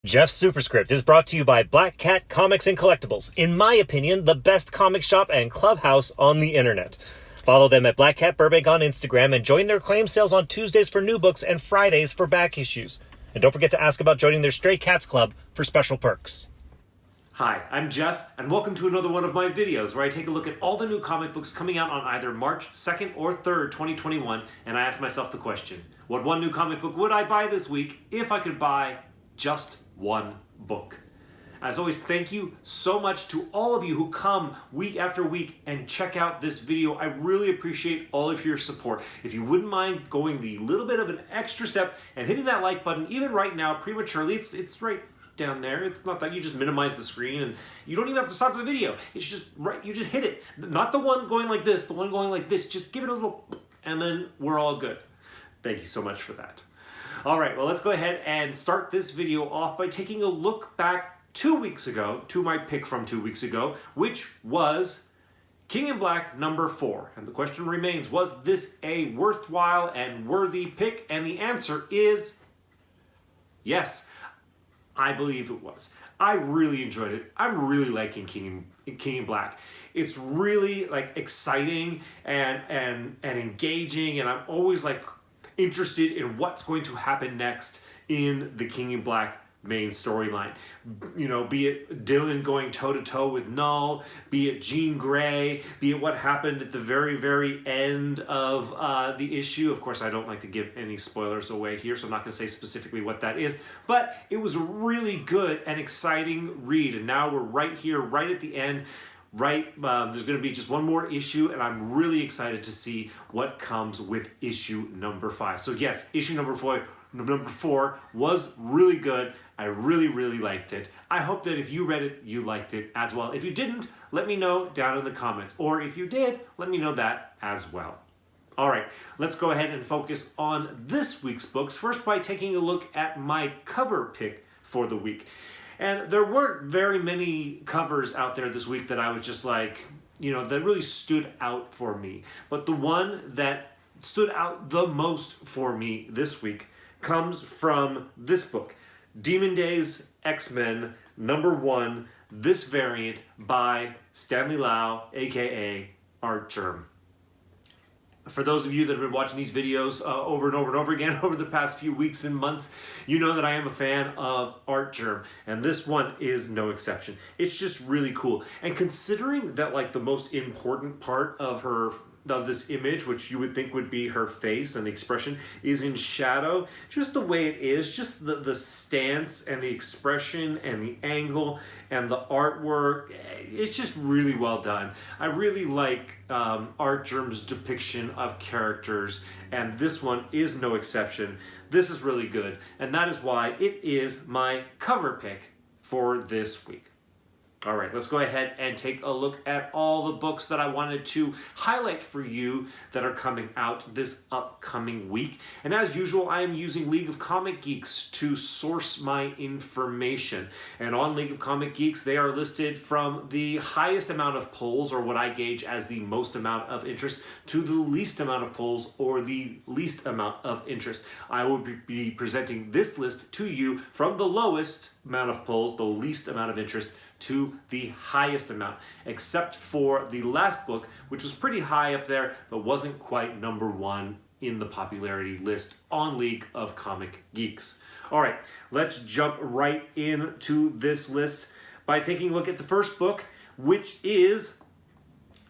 Jeff's Superscript is brought to you by Black Cat Comics and Collectibles, in my opinion, the best comic shop and clubhouse on the internet. Follow them at Black Cat Burbank on Instagram and join their claim sales on Tuesdays for new books and Fridays for back issues. And don't forget to ask about joining their Stray Cats Club for special perks. Hi, I'm Jeff, and welcome to another one of my videos where I take a look at all the new comic books coming out on either March 2nd or 3rd, 2021, and I ask myself the question, what one new comic book would I buy this week if I could buy just one book? As always, thank you so much to all of you who come week after week and check out this video. I really appreciate all of your support. If you wouldn't mind going the little bit of an extra step and hitting that like button, even right now, prematurely, it's right down there. It's not that you just minimize the screen and you don't even have to stop the video. It's just right, you just hit it. Not the one going like this, the one going like this. Just give it a little, and then we're all good. Thank you so much for that. All right, well, let's go ahead and start this video off by taking a look back 2 weeks ago to my pick from 2 weeks ago, which was King in Black number 4. And the question remains, was this a worthwhile and worthy pick? And the answer is yes, I believe it was. I really enjoyed it. I'm really liking King in Black. It's really like exciting and engaging, and I'm always like interested in what's going to happen next in the King in Black main storyline. You know, be it Dylan going toe-to-toe with Null, be it Jean Grey, be it what happened at the very, very end of the issue. Of course, I don't like to give any spoilers away here, so I'm not going to say specifically what that is, but it was a really good and exciting read, and now we're right here, right at the end. There's going to be just one more issue, and I'm really excited to see what comes with issue number 5. So yes, issue number 4 was really good. I really, really liked it. I hope that if you read it, you liked it as well. If you didn't, let me know down in the comments. Or if you did, let me know that as well. All right, let's go ahead and focus on this week's books. First, by taking a look at my cover pick for the week. And there weren't very many covers out there this week that I was just like, you know, that really stood out for me. But the one that stood out the most for me this week comes from this book, Demon Days X-Men number 1, this variant by Stanley Lau, aka Art Germ. For those of you that have been watching these videos over and over and over again over the past few weeks and months, you know that I am a fan of Art Germ, and this one is no exception. It's just really cool. And considering that like the most important part of this image, which you would think would be her face and the expression, is in shadow, just the way it is, just the stance and the expression and the angle and the artwork, it's just really well done. I really like Art Germ's depiction of characters, and this one is no exception. This is really good, and that is why it is my cover pick for this week. All right, let's go ahead and take a look at all the books that I wanted to highlight for you that are coming out this upcoming week. And as usual, I am using League of Comic Geeks to source my information. And on League of Comic Geeks, they are listed from the highest amount of polls, or what I gauge as the most amount of interest, to the least amount of polls, or the least amount of interest. I will be presenting this list to you from the lowest amount of polls, the least amount of interest, to the highest amount, except for the last book, which was pretty high up there, but wasn't quite number 1 in the popularity list on League of Comic Geeks. All right, let's jump right into this list by taking a look at the first book, which is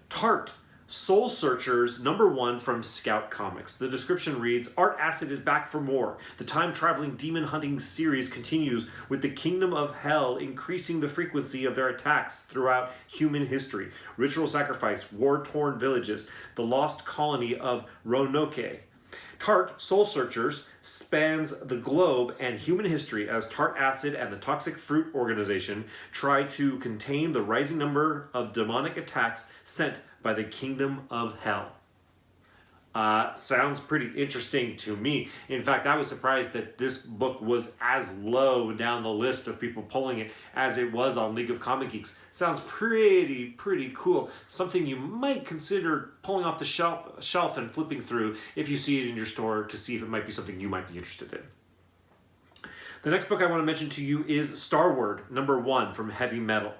Tart, Soul Searchers number 1 from Scout Comics. The description reads, Art Acid is back for more. The time-traveling demon-hunting series continues with the Kingdom of Hell increasing the frequency of their attacks throughout human history. Ritual sacrifice, war-torn villages, the lost colony of Roanoke. Tart, Soul Searchers, spans the globe and human history as Tart Acid and the Toxic Fruit Organization try to contain the rising number of demonic attacks sent by the Kingdom of Hell. Sounds pretty interesting to me. In fact, I was surprised that this book was as low down the list of people pulling it as it was on League of Comic Geeks. Sounds pretty cool. Something you might consider pulling off the shelf and flipping through if you see it in your store to see if it might be something you might be interested in. The next book I want to mention to you is Star Word #1 from Heavy Metal.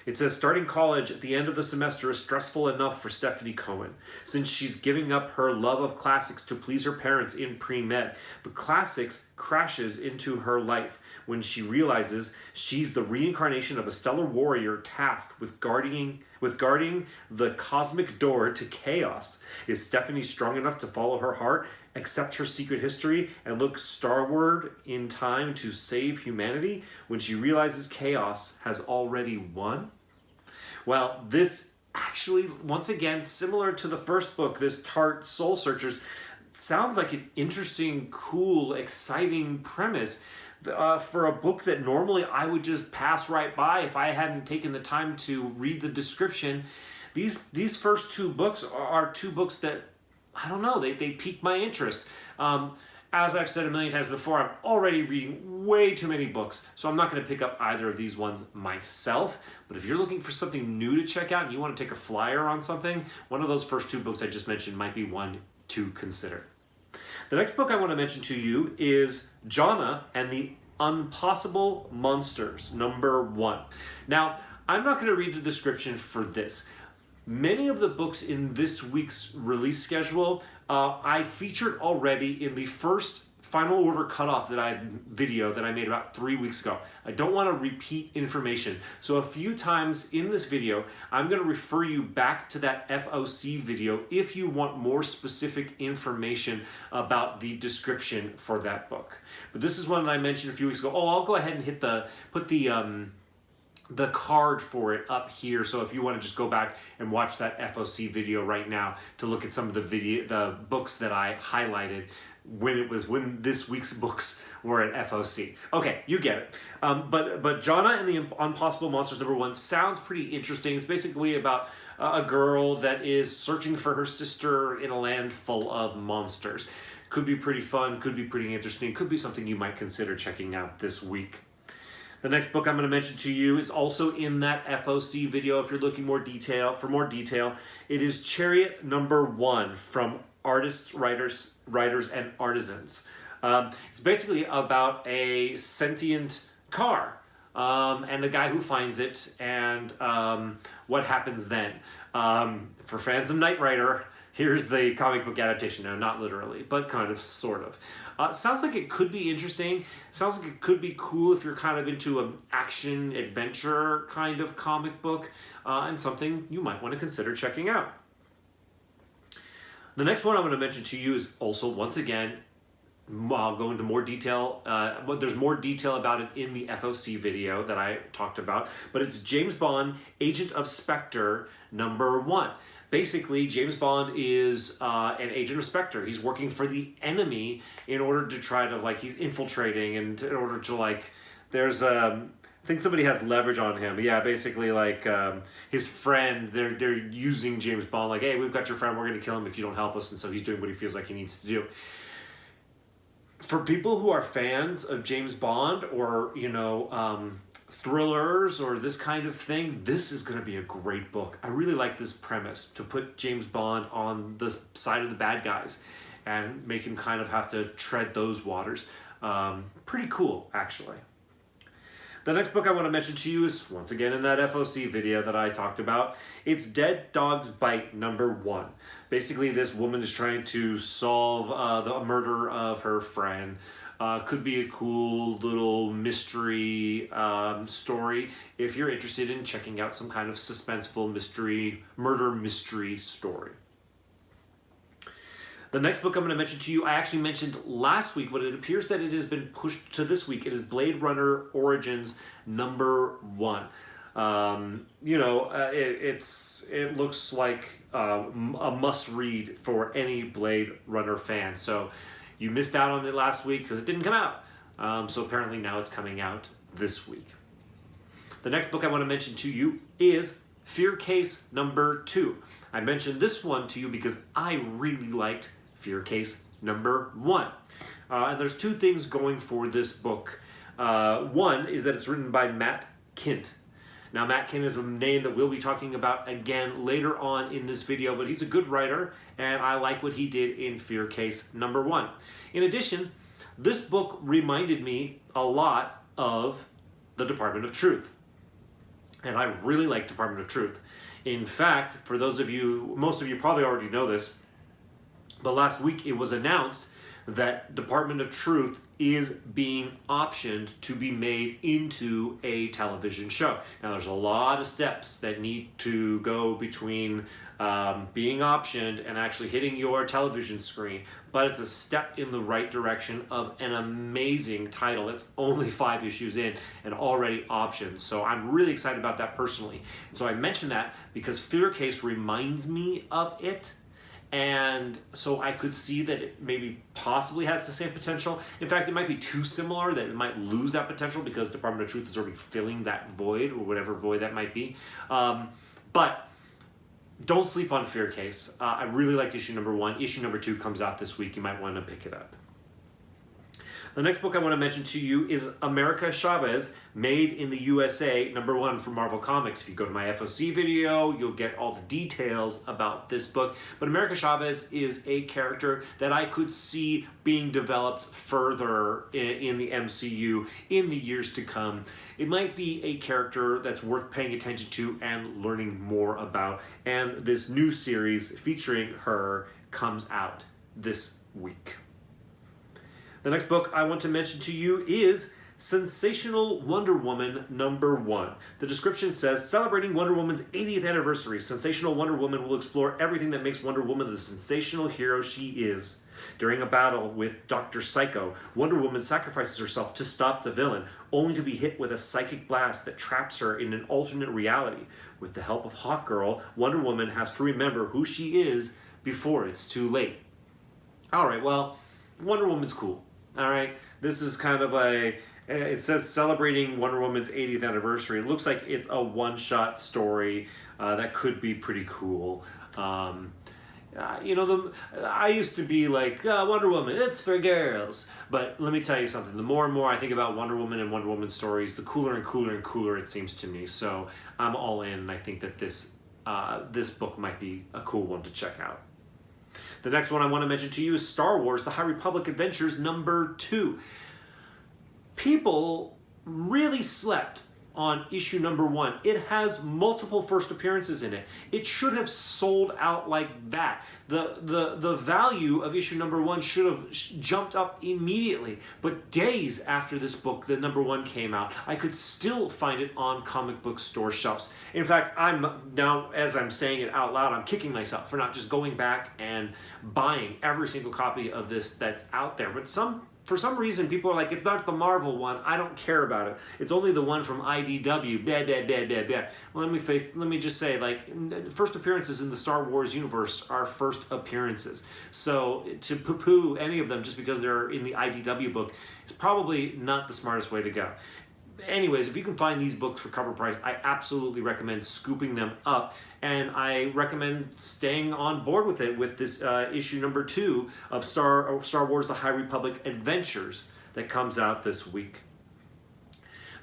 It says, starting college at the end of the semester is stressful enough for Stephanie Cohen, since she's giving up her love of classics to please her parents in pre-med. But classics crashes into her life when she realizes she's the reincarnation of a stellar warrior tasked with guarding the cosmic door to chaos. Is Stephanie strong enough to follow her heart, accept her secret history, and look starward in time to save humanity when she realizes chaos has already won? Well, this actually, once again, similar to the first book, this Tart Soul Searchers, sounds like an interesting, cool, exciting premise for a book that normally I would just pass right by if I hadn't taken the time to read the description. These first two books are two books that, I don't know, they piqued my interest. As I've said a million times before, I'm already reading way too many books, so I'm not going to pick up either of these ones myself. But if you're looking for something new to check out and you want to take a flyer on something, one of those first two books I just mentioned might be one to consider. The next book I want to mention to you is JONNA and the Impossible Monsters #1. Now, I'm not going to read the description for this. Many of the books in this week's release schedule I featured already in the first Final Order Cutoff video that I made about 3 weeks ago. I don't want to repeat information. So a few times in this video, I'm going to refer you back to that FOC video if you want more specific information about the description for that book. But this is one that I mentioned a few weeks ago. Oh, I'll go ahead and put the card for it up here, so if you want to just go back and watch that FOC video right now to look at some of the books that I highlighted when this week's books were at FOC. Okay, you get it. But JONNA and the Impossible Monsters #1 sounds pretty interesting. It's basically about a girl that is searching for her sister in a land full of monsters. Could be pretty fun, could be pretty interesting, could be something you might consider checking out this week. The next book I'm going to mention to you is also in that FOC video if you're looking for more detail. It is Chariot #1 from Artists, Writers, and Artisans. It's basically about a sentient car and the guy who finds it and what happens then. For fans of Knight Rider, here's the comic book adaptation. No, not literally, but kind of, sort of. Sounds like it could be interesting. Sounds like it could be cool if you're kind of into an action adventure kind of comic book, and something you might want to consider checking out. The next one I'm going to mention to you is also, once again, I'll go into more detail. There's more detail about it in the FOC video that I talked about, but it's James Bond, Agent of Spectre #1. Basically, James Bond is an agent of Spectre. He's working for the enemy in order to try to, he's infiltrating, and in order to, there's I think somebody has leverage on him. Yeah, basically, his friend, they're using James Bond, hey, we've got your friend, we're going to kill him if you don't help us, and so he's doing what he feels like he needs to do. For people who are fans of James Bond or, thrillers or this kind of thing, this is going to be a great book. I really like this premise, to put James Bond on the side of the bad guys and make him kind of have to tread those waters. Pretty cool, actually. The next book I want to mention to you is, once again, in that FOC video that I talked about. It's Dead Dog's Bite #1. Basically, this woman is trying to solve the murder of her friend. Could be a cool little mystery story if you're interested in checking out some kind of suspenseful murder mystery story. The next book I'm going to mention to you, I actually mentioned last week, but it appears that it has been pushed to this week. It is Blade Runner Origins #1. It looks like a must-read for any Blade Runner fan. So you missed out on it last week because it didn't come out. So apparently now it's coming out this week. The next book I want to mention to you is Fear Case #2. I mentioned this one to you because I really liked Fear Case #1. And there's two things going for this book. One is that it's written by Matt Kindt. Now, Matt Kindt is a name that we'll be talking about again later on in this video, but he's a good writer, and I like what he did in Fear Case #1. In addition, This book reminded me a lot of the Department of Truth. And I really like Department of Truth. In fact, for those of you, most of you probably already know this, but last week it was announced that Department of Truth is being optioned to be made into a television show. Now there's a lot of steps that need to go between being optioned and actually hitting your television screen, but it's a step in the right direction of an amazing title. It's only 5 issues in and already optioned, so I'm really excited about that personally. And so I mention that because Fear Case reminds me of it. And so I could see that it maybe possibly has the same potential. In fact, it might be too similar that it might lose that potential because Department of Truth is already filling that void, or whatever void that might be. But don't sleep on Fear Case. I really liked issue number 1. Issue number 2 comes out this week. You might want to pick it up. The next book I want to mention to you is America Chavez, Made in the USA, number 1 from Marvel Comics. If you go to my FOC video, you'll get all the details about this book. But America Chavez is a character that I could see being developed further in the MCU in the years to come. It might be a character that's worth paying attention to and learning more about. And this new series featuring her comes out this week. The next book I want to mention to you is Sensational Wonder Woman number 1. The description says, celebrating Wonder Woman's 80th anniversary, Sensational Wonder Woman will explore everything that makes Wonder Woman the sensational hero she is. During a battle with Dr. Psycho, Wonder Woman sacrifices herself to stop the villain, only to be hit with a psychic blast that traps her in an alternate reality. With the help of Hawkgirl, Wonder Woman has to remember who she is before it's too late. Alright, well, Wonder Woman's cool. Alright, this is kind of it says celebrating Wonder Woman's 80th anniversary. It looks like it's a one-shot story that could be pretty cool. I used to be like, Wonder Woman, it's for girls. But let me tell you something, the more and more I think about Wonder Woman and Wonder Woman stories, the cooler and cooler and cooler it seems to me. So I'm all in, and I think that this book might be a cool one to check out. The next one I want to mention to you is Star Wars: The High Republic Adventures number 2. People really slept on issue number 1. It has multiple first appearances in it. It should have sold out like that. The value of issue number 1 should have jumped up immediately. But days after this book, the number 1 came out, I could still find it on comic book store shelves. In fact, now, as I'm saying it out loud, I'm kicking myself for not just going back and buying every single copy of this that's out there. But for some reason, people are like, it's not the Marvel one. I don't care about it. It's only the one from IDW. Blah, blah, blah, blah, blah. Well, let me just say, like, first appearances in the Star Wars universe are first appearances. So to poo-poo any of them just because they're in the IDW book is probably not the smartest way to go. Anyways, if you can find these books for cover price, I absolutely recommend scooping them up, and I recommend staying on board with it with this issue number 2 of Star Wars: The High Republic Adventures that comes out this week.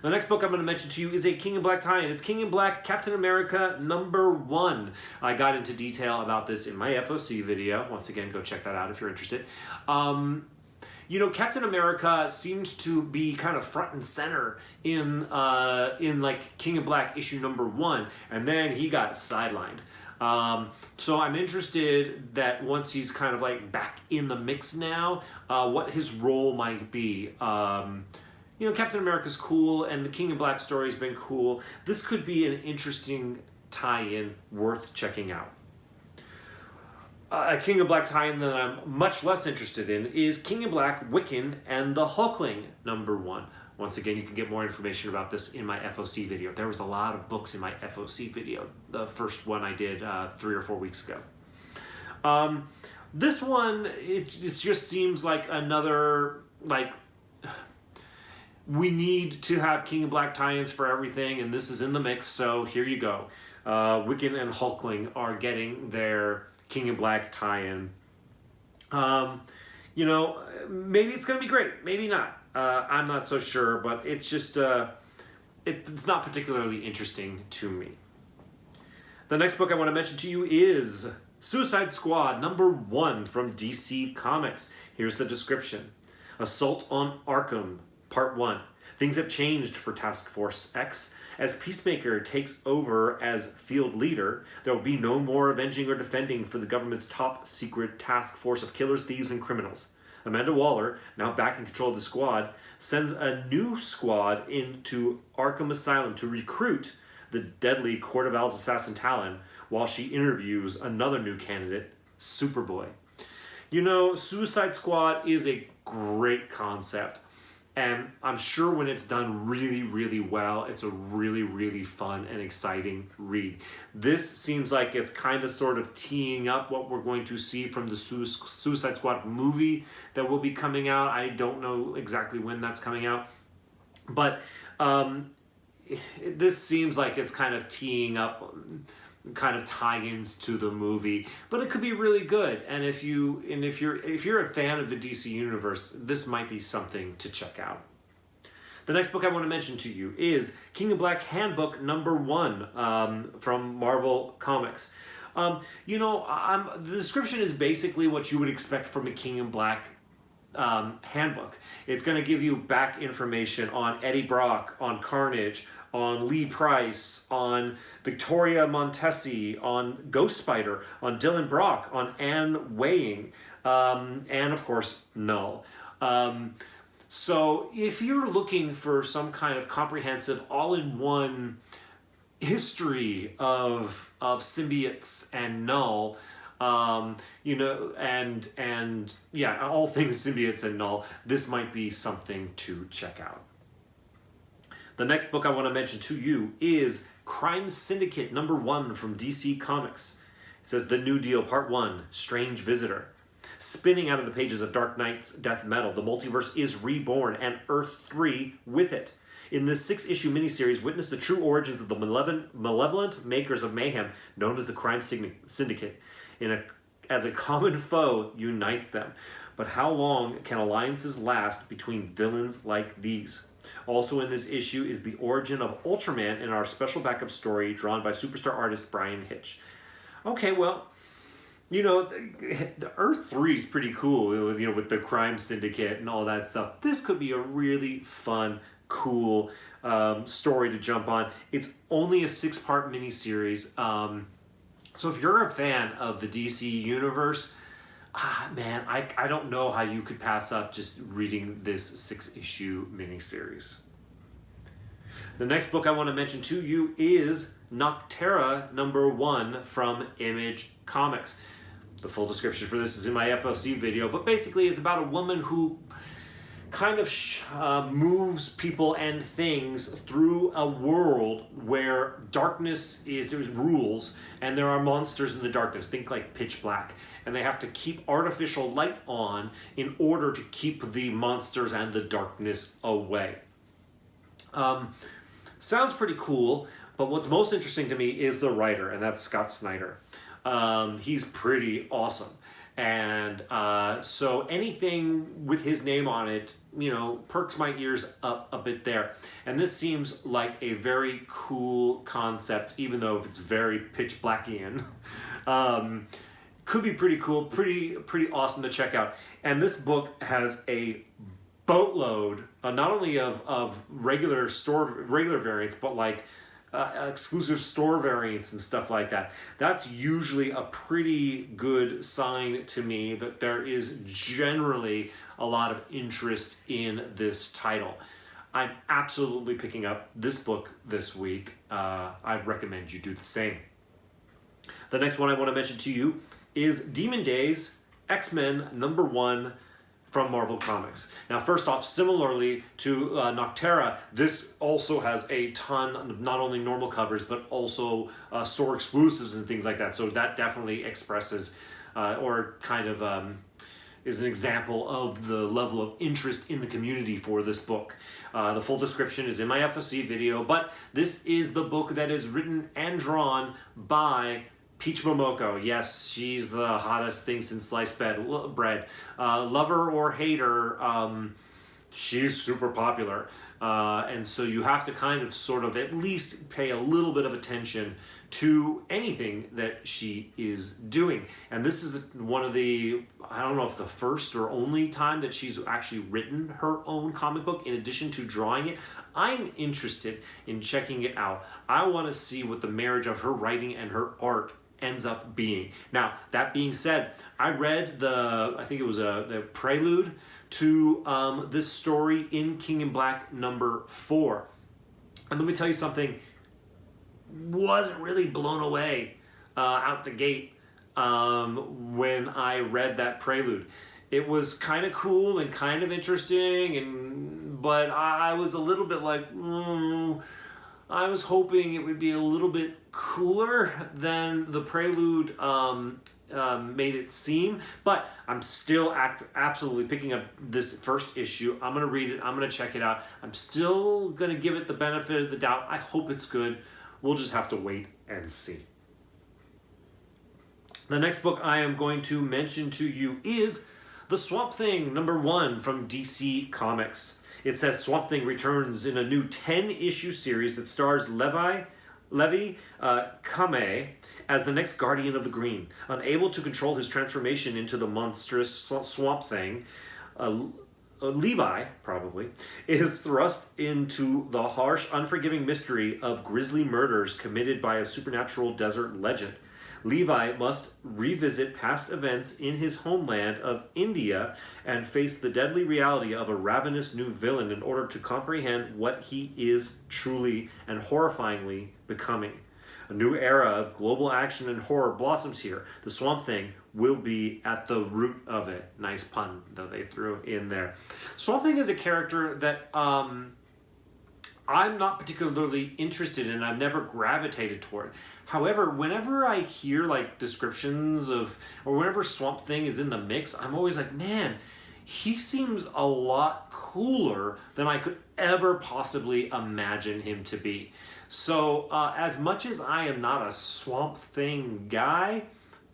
The next book I'm going to mention to you is a King in Black tie-in. It's King in Black Captain America number 1. I got into detail about this in my FOC video. Once again, go check that out if you're interested. Captain America seems to be kind of front and center in like King in Black issue number 1, and then he got sidelined. So I'm interested that once he's kind of like back in the mix now, what his role might be. Captain America's cool, and the King in Black story's been cool. This could be an interesting tie-in worth checking out. A King in Black tie-in that I'm much less interested in is King in Black, Wiccan, and the Hulkling number 1. Once again, you can get more information about this in my FOC video. There was a lot of books in my FOC video. The first one I did 3 or 4 weeks ago. This one, it just seems like another, like, we need to have King in Black tie-ins for everything, and this is in the mix, so here you go. Wiccan and Hulkling are getting their King in Black tie-in. Maybe it's going to be great. Maybe not. I'm not so sure, but it's just, it's not particularly interesting to me. The next book I want to mention to you is Suicide Squad number 1 from DC Comics. Here's the description. Assault on Arkham, Part 1. Things have changed for Task Force X. As Peacemaker takes over as field leader, there will be no more avenging or defending for the government's top secret task force of killers, thieves, and criminals. Amanda Waller, now back in control of the squad, sends a new squad into Arkham Asylum to recruit the deadly Court of Owl's assassin Talon, while she interviews another new candidate, Superboy. You know, Suicide Squad is a great concept, and I'm sure when it's done really, really well, it's a really, really fun and exciting read. This seems like it's kind of sort of teeing up what we're going to see from the Suicide Squad movie that will be coming out. I don't know exactly when that's coming out, but this seems like it's kind of teeing up kind of tie-ins to the movie, but it could be really good. And if you're a fan of the DC universe, this might be something to check out. The next book I want to mention to you is King in Black Handbook #1 from Marvel Comics. The description is basically what you would expect from a King in Black handbook. It's going to give you back information on Eddie Brock, on Carnage, on Lee Price, on Victoria Montesi, on Ghost Spider, on Dylan Brock, on Anne Weying, and of course Null. So if you're looking for some kind of comprehensive, all-in-one history of symbiotes and Null, all things symbiotes and Null, this might be something to check out. The next book I want to mention to you is Crime Syndicate #1 from DC Comics. It says The New Deal Part 1, Strange Visitor. Spinning out of the pages of Dark Knight's Death Metal, the multiverse is reborn, and Earth 3 with it. In this 6-issue miniseries, witness the true origins of the malevolent makers of mayhem known as the Crime Syndicate. As a common foe unites them. But how long can alliances last between villains like these? Also in this issue is the origin of Ultraman in our special backup story drawn by superstar artist Brian Hitch. Okay, well, the Earth 3 is pretty cool, with the Crime Syndicate and all that stuff. This could be a really fun, cool story to jump on. It's only a 6-part miniseries. So if you're a fan of the DC universe, I don't know how you could pass up just reading this 6-issue miniseries. The next book I want to mention to you is NOCTERRA #1 from Image Comics. The full description for this is in my FOC video, but basically it's about a woman who kind of moves people and things through a world where darkness rules and there are monsters in the darkness. Think like Pitch Black. And they have to keep artificial light on in order to keep the monsters and the darkness away. Sounds pretty cool, but what's most interesting to me is the writer, and that's Scott Snyder. He's pretty awesome. And so anything with his name on it, perks my ears up a bit there. And this seems like a very cool concept, even though it's very Pitch Blackian. Could be pretty cool, pretty awesome to check out. And this book has a boatload, not only of regular variants, but like exclusive store variants and stuff like that. That's usually a pretty good sign to me that there is generally a lot of interest in this title. I'm absolutely picking up this book this week. I recommend you do the same. The next one I want to mention to you is Demon Days X-Men #1 from Marvel Comics. Now, first off, similarly to NOCTERRA, this also has a ton of not only normal covers, but also store exclusives and things like that. So that definitely expresses or kind of is an example of the level of interest in the community for this book. The full description is in my FOC video, but this is the book that is written and drawn by Peach Momoko. Yes, she's the hottest thing since sliced bread. Lover or hater, she's super popular. And so you have to kind of sort of at least pay a little bit of attention to anything that she is doing. And this is one of the, I don't know if the first or only time that she's actually written her own comic book in addition to drawing it. I'm interested in checking it out. I want to see what the marriage of her writing and her art ends up being. Now, that being said, I read I think it was the prelude to this story in King in Black #4. And let me tell you something, wasn't really blown away out the gate when I read that prelude. It was kind of cool and kind of interesting, but I was a little bit like, I was hoping it would be a little bit cooler than the prelude made it seem, but I'm still absolutely picking up this first issue. I'm going to read it. I'm going to check it out. I'm still going to give it the benefit of the doubt. I hope it's good. We'll just have to wait and see. The next book I am going to mention to you is The Swamp Thing #1 from DC Comics. It says Swamp Thing returns in a new 10-issue series that stars Levi Kame as the next Guardian of the Green. Unable to control his transformation into the monstrous Swamp Thing, Levi, probably, is thrust into the harsh, unforgiving mystery of grisly murders committed by a supernatural desert legend. Levi must revisit past events in his homeland of India and face the deadly reality of a ravenous new villain in order to comprehend what he is truly and horrifyingly becoming. A new era of global action and horror blossoms here. The Swamp Thing will be at the root of it. Nice pun that they threw in there. Swamp Thing is a character that I'm not particularly interested in. I've never gravitated toward. However, whenever I hear like descriptions of, or whenever Swamp Thing is in the mix, I'm always like, man, he seems a lot cooler than I could ever possibly imagine him to be. So as much as I am not a Swamp Thing guy,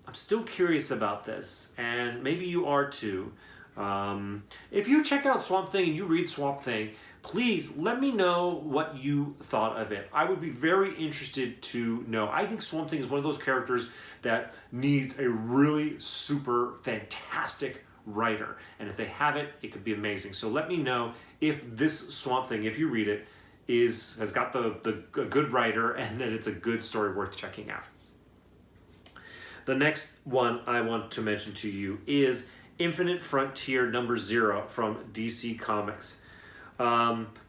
I'm still curious about this, and maybe you are too. If you check out Swamp Thing and you read Swamp Thing, please let me know what you thought of it. I would be very interested to know. I think Swamp Thing is one of those characters that needs a really super fantastic writer. And if they have it, it could be amazing. So let me know if this Swamp Thing, if you read it, has got the good writer and that it's a good story worth checking out. The next one I want to mention to you is Infinite Frontier #0 from DC Comics.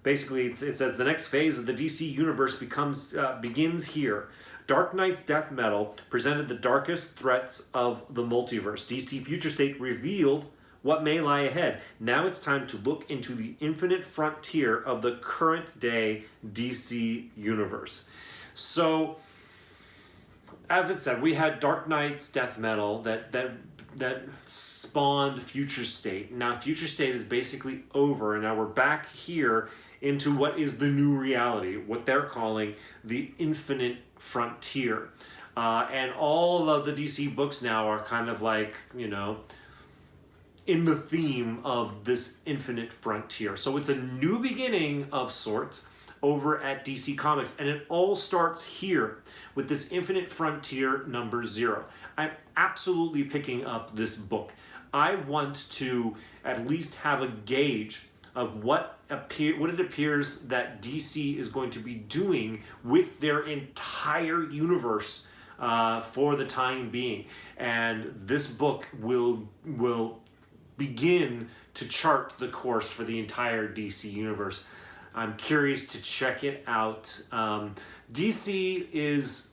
Basically, it says the next phase of the DC universe begins here. Dark Knight's death metal presented the darkest threats of the multiverse. DC Future State revealed what may lie ahead. Now it's time to look into the infinite frontier of the current day DC universe. So, as it said, we had Dark Knight's death metal that spawned Future State. Now Future State is basically over, and now we're back here into what is the new reality, what they're calling the infinite frontier. And all of the DC books now are kind of like, in the theme of this infinite frontier. So it's a new beginning of sorts over at DC Comics, and it all starts here with this Infinite Frontier #0. I'm absolutely picking up this book. I want to at least have a gauge of what it appears that DC is going to be doing with their entire universe for the time being. And this book will begin to chart the course for the entire DC universe. I'm curious to check it out. DC is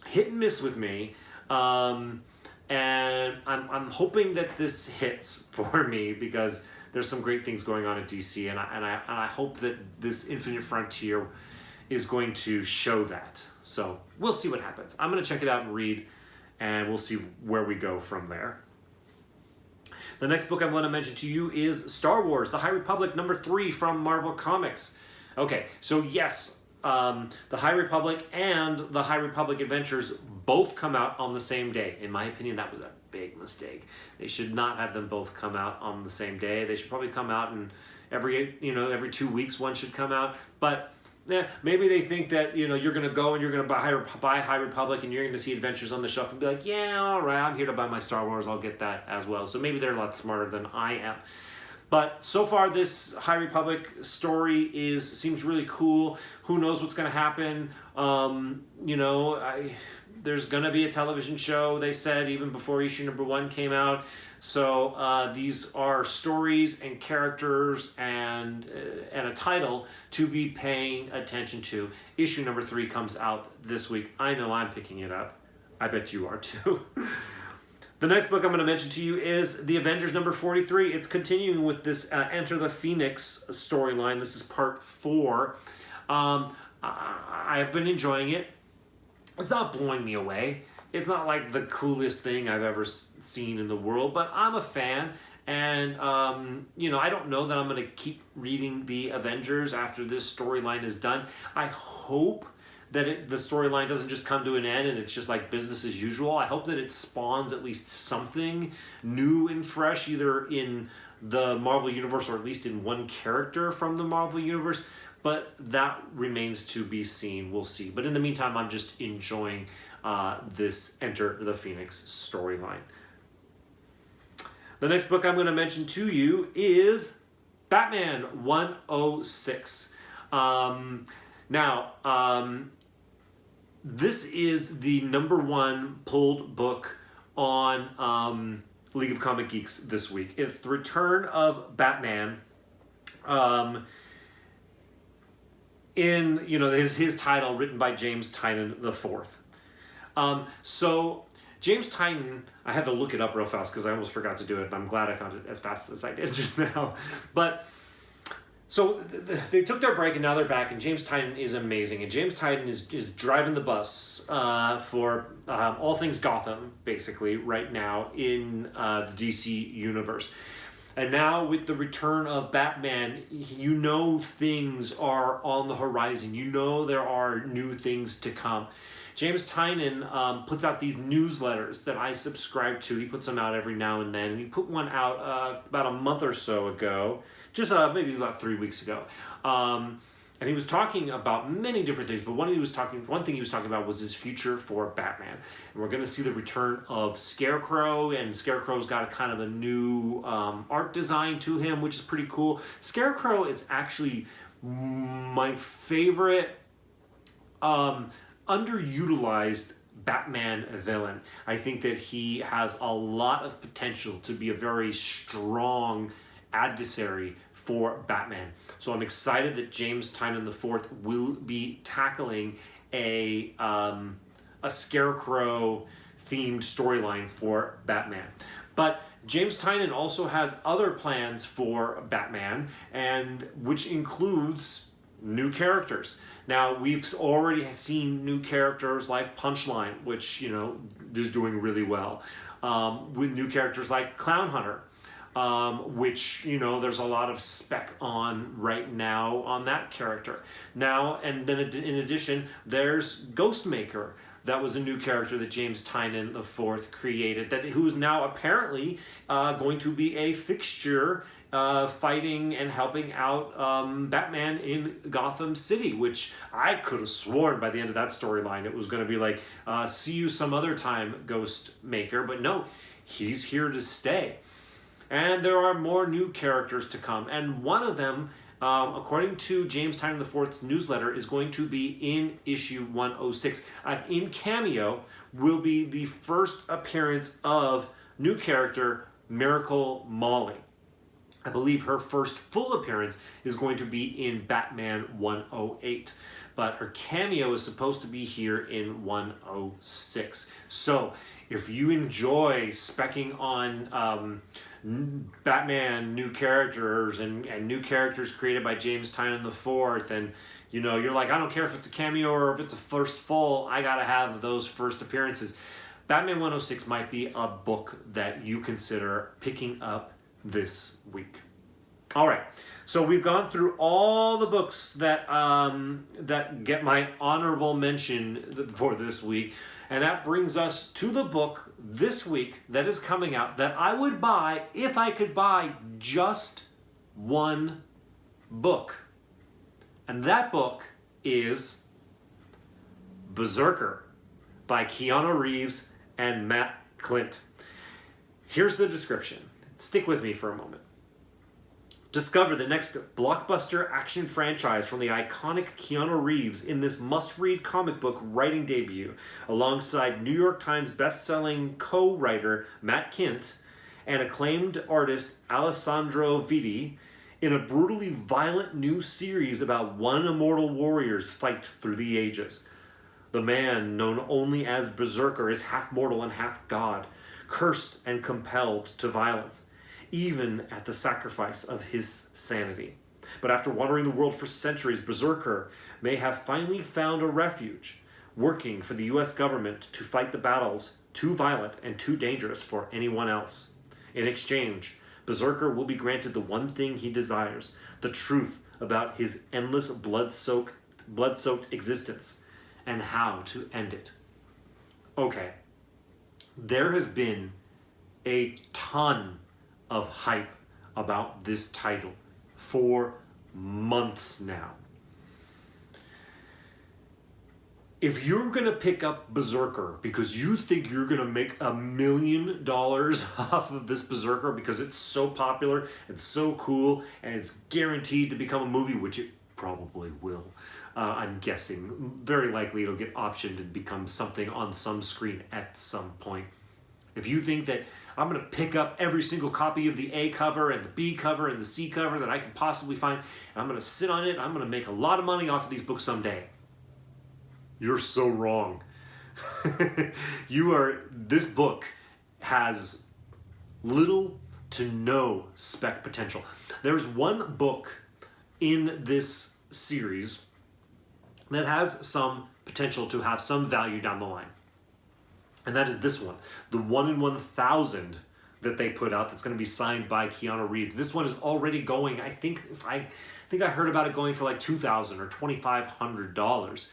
hit and miss with me, and I'm hoping that this hits for me because there's some great things going on at DC, and I hope that this Infinite Frontier is going to show that. So we'll see what happens. I'm going to check it out and read, and we'll see where we go from there. The next book I want to mention to you is Star Wars, The High Republic #3 from Marvel Comics. Okay, so yes, The High Republic and The High Republic Adventures both come out on the same day. In my opinion, that was a big mistake. They should not have them both come out on the same day. They should probably come out every 2 weeks one should come out. But maybe they think that you're going to go and you're going to buy High Republic and you're going to see Adventures on the Shelf and be like, yeah, all right, I'm here to buy my Star Wars. I'll get that as well. So maybe they're a lot smarter than I am. But so far, this High Republic story seems really cool. Who knows what's going to happen? There's going to be a television show, they said, even before issue number 1 came out. So these are stories and characters and a title to be paying attention to. Issue number 3 comes out this week. I know I'm picking it up. I bet you are too. The next book I'm going to mention to you is The Avengers number 43. It's continuing with this Enter the Phoenix storyline. This is part 4. I have been enjoying it. It's not blowing me away. It's not like the coolest thing I've ever seen in the world, but I'm a fan. And, I don't know that I'm going to keep reading The Avengers after this storyline is done. I hope that the storyline doesn't just come to an end and it's just like business as usual. I hope that it spawns at least something new and fresh, either in the Marvel Universe or at least in one character from the Marvel Universe. But that remains to be seen. We'll see. But in the meantime, I'm just enjoying this Enter the Phoenix storyline. The next book I'm going to mention to you is Batman 106. This is the number 1 pulled book on League of Comic Geeks this week. It's the return of Batman. In his title, written by James Tynion IV. So James Tynion, I had to look it up real fast because I almost forgot to do it, and I'm glad I found it as fast as I did just now. But so they took their break and now they're back, and James Tynion is amazing. And James Tynion is driving the bus for all things Gotham, basically, right now in the DC universe. And now with the return of Batman, things are on the horizon. There are new things to come. James Tynion puts out these newsletters that I subscribe to. He puts them out every now and then. And he put one out about a month or so ago, just maybe about 3 weeks ago. And he was talking about many different things, but one thing he was talking about was his future for Batman. And we're going to see the return of Scarecrow, and Scarecrow's got a kind of a new art design to him, which is pretty cool. Scarecrow is actually my favorite underutilized Batman villain. I think that he has a lot of potential to be a very strong adversary for Batman. So I'm excited that James Tynion IV will be tackling a Scarecrow themed storyline for Batman. But James Tynion also has other plans for Batman, and which includes new characters. Now, we've already seen new characters like Punchline, which, is doing really well. With new characters like Clown Hunter, which, there's a lot of spec on right now on that character. Now, and then in addition, there's Ghostmaker. That was a new character that James Tynion IV created, who's now apparently going to be a fixture fighting and helping out Batman in Gotham City, which I could have sworn by the end of that storyline it was going to be like, see you some other time, Ghostmaker. But no, he's here to stay. And there are more new characters to come. And one of them, according to James Tynion IV's newsletter, is going to be in issue 106. In cameo will be the first appearance of new character Miracle Molly. I believe her first full appearance is going to be in Batman 108. But her cameo is supposed to be here in 106. So if you enjoy specking on Batman new characters and new characters created by James Tynion IV, and you're like, I don't care if it's a cameo or if it's a first full, I gotta have those first appearances. Batman 106 might be a book that you consider picking up this week. All right, so we've gone through all the books that that get my honorable mention for this week, and that brings us to the book this week that is coming out that I would buy if I could buy just one book. And that book is BRZRKR by Keanu Reeves and Matt Clint. Here's the description. Stick with me for a moment. Discover the next blockbuster action franchise from the iconic Keanu Reeves in this must-read comic book writing debut, alongside New York Times best-selling co-writer Matt Clint and acclaimed artist Alessandro Vitti, in a brutally violent new series about one immortal warrior's fight through the ages. The man, known only as BRZRKR, is half mortal and half god, cursed and compelled to violence, even at the sacrifice of his sanity. But after wandering the world for centuries, BRZRKR may have finally found a refuge, working for the US government to fight the battles too violent and too dangerous for anyone else. In exchange, BRZRKR will be granted the one thing he desires, the truth about his endless blood-soaked existence and how to end it. Okay, there has been a ton of hype about this title for months now. If you're going to pick up BRZRKR because you think you're going to make $1 million off of this BRZRKR because it's so popular and so cool and it's guaranteed to become a movie, which it probably will, I'm guessing. Very likely it'll get optioned and become something on some screen at some point. If you think that I'm going to pick up every single copy of the A cover and the B cover and the C cover that I can possibly find, and I'm going to sit on it, and I'm going to make a lot of money off of these books someday, you're so wrong. This book has little to no spec potential. There's one book in this series that has some potential to have some value down the line. And that is this one, the 1 in 1,000 that they put out that's going to be signed by Keanu Reeves. This one is already going, I think I heard about it going for like $2,000 or $2,500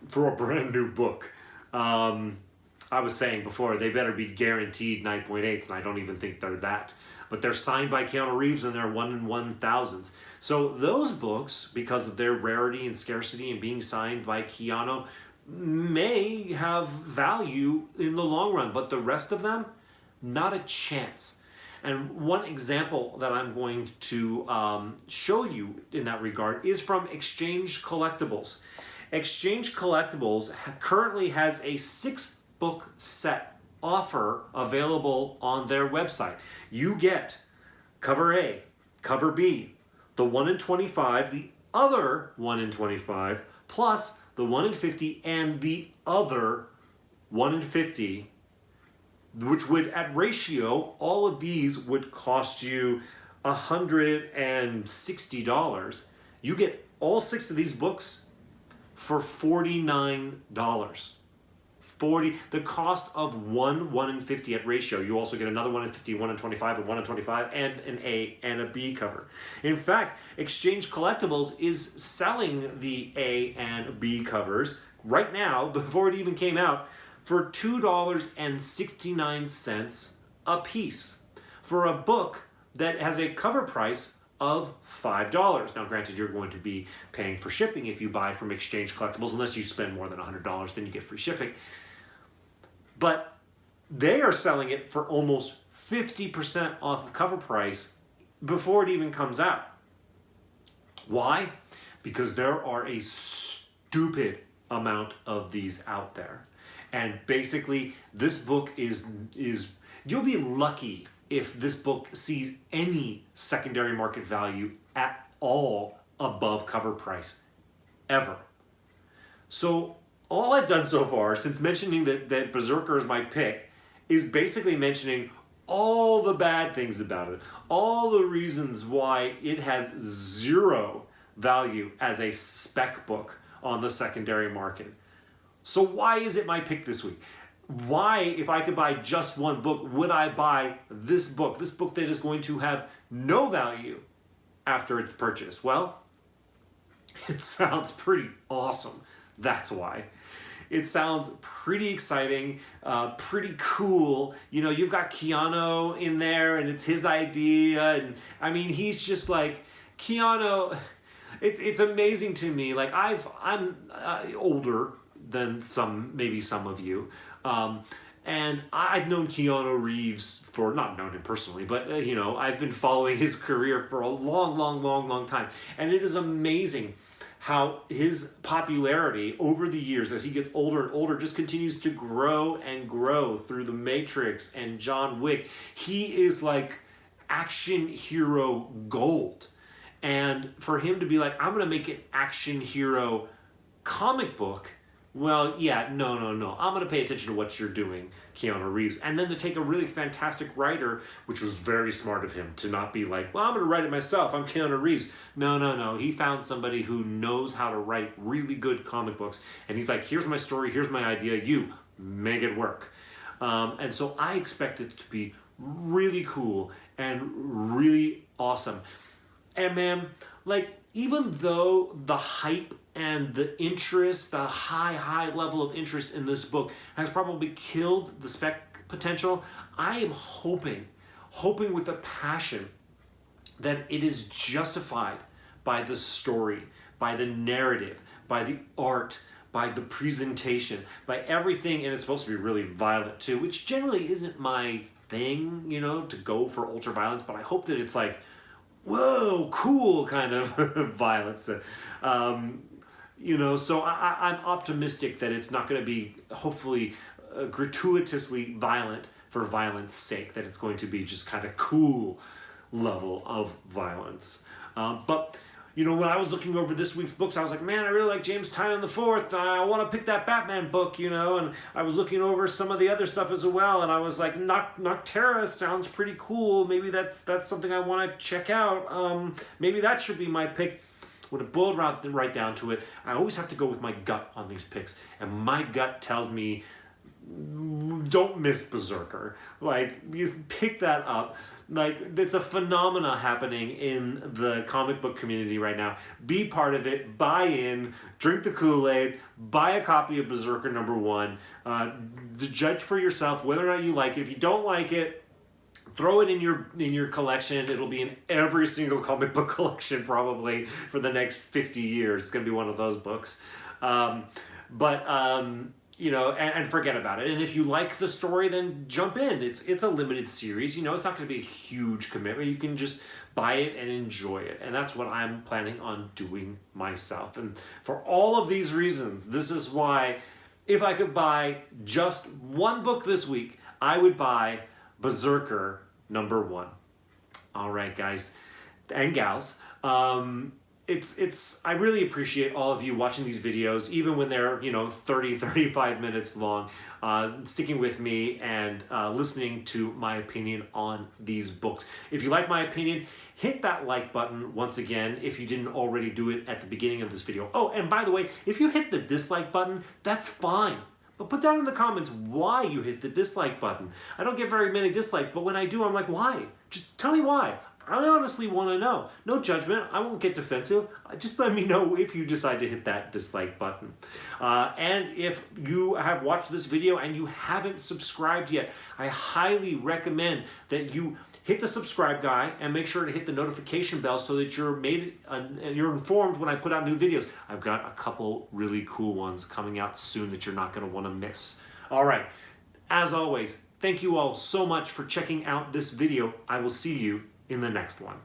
for a brand new book. I was saying before, they better be guaranteed 9.8s, and I don't even think they're that. But they're signed by Keanu Reeves, and they're 1 in 1,000s. So those books, because of their rarity and scarcity and being signed by Keanu, may have value in the long run, but the rest of them, not a chance. And one example that I'm going to show you in that regard is from Exchange Collectibles. Exchange Collectibles currently has a 6-book set offer available on their website. You get cover A, cover B, the 1 in 25, the other 1 in 25, plus the 1 in 50 and the other 1 in 50, which would, at ratio, all of these would cost you $160. You get all 6 of these books for $49. The cost of one 1 in 50 at ratio. You also get another 1 in 50, 1 in 25, and 1 in 25, and an A and a B cover. In fact, Exchange Collectibles is selling the A and B covers right now, before it even came out, for $2.69 a piece for a book that has a cover price of $5. Now, granted, you're going to be paying for shipping if you buy from Exchange Collectibles, unless you spend more than $100, then you get free shipping. But they are selling it for almost 50% off of cover price before it even comes out. Why? Because there are a stupid amount of these out there. And basically, this book is you'll be lucky if this book sees any secondary market value at all above cover price, ever. So all I've done so far, since mentioning that BRZRKR is my pick, is basically mentioning all the bad things about it, all the reasons why it has zero value as a spec book on the secondary market. So why is it my pick this week? Why, if I could buy just one book, would I buy this book? This book that is going to have no value after its purchase. Well, it sounds pretty awesome. That's why. It sounds pretty exciting, pretty cool. You know, you've got Keanu in there, and it's his idea. And I mean, he's just like, Keanu, it's amazing to me. Like I'm older than maybe some of you, and I've known Keanu Reeves for, not known him personally, but you know, I've been following his career for a long time, and it is amazing how his popularity over the years, as he gets older and older, just continues to grow and grow through The Matrix and John Wick. He is like action hero gold. And for him to be like, I'm going to make an action hero comic book, well, yeah, no. I'm going to pay attention to what you're doing, Keanu Reeves. And then to take a really fantastic writer, which was very smart of him, to not be like, well, I'm going to write it myself. I'm Keanu Reeves. No. He found somebody who knows how to write really good comic books. And he's like, here's my story. Here's my idea. You make it work. And so I expect it to be really cool and really awesome. And man, like, even though the hype and the interest, the high level of interest in this book has probably killed the spec potential, I am hoping with a passion that it is justified by the story, by the narrative, by the art, by the presentation, by everything. And it's supposed to be really violent too, which generally isn't my thing, you know, to go for ultra violence, but I hope that it's like, whoa, cool kind of violence. You know, so I'm optimistic that it's not going to be, hopefully, gratuitously violent for violence sake, that it's going to be just kind of cool level of violence. But, you know, when I was looking over this week's books, I was like, man, I really like James Tynion IV. I want to pick that Batman book, you know, and I was looking over some of the other stuff as well, and I was like, NOCTERRA sounds pretty cool. Maybe that's something I want to check out. Maybe that should be my pick. When it boiled right down to it, I always have to go with my gut on these picks, and my gut tells me, don't miss Berserker. Like, you pick that up. Like, it's a phenomena happening in the comic book community right now. Be part of it, buy in, drink the Kool-Aid, buy a copy of Berserker #1, judge for yourself whether or not you like it. If you don't like it, throw it in your collection. It'll be in every single comic book collection probably for the next 50 years. It's going to be one of those books. You know, and forget about it. And if you like the story, then jump in. It's a limited series. You know, it's not going to be a huge commitment. You can just buy it and enjoy it. And that's what I'm planning on doing myself. And for all of these reasons, this is why, if I could buy just one book this week, I would buy BRZRKR #1. All right, guys and gals. I really appreciate all of you watching these videos, even when they're, you know, 35 minutes long, sticking with me and listening to my opinion on these books. If you like my opinion, hit that like button once again if you didn't already do it at the beginning of this video. Oh, and by the way, if you hit the dislike button, that's fine. But put down in the comments why you hit the dislike button. I don't get very many dislikes, but when I do, I'm like, why? Just tell me why. I honestly want to know. No judgment. I won't get defensive. Just let me know if you decide to hit that dislike button. And if you have watched this video and you haven't subscribed yet, I highly recommend that you hit the subscribe guy and make sure to hit the notification bell so that you're informed when I put out new videos. I've got a couple really cool ones coming out soon that you're not going to want to miss. All right. As always, thank you all so much for checking out this video. I will see you in the next one.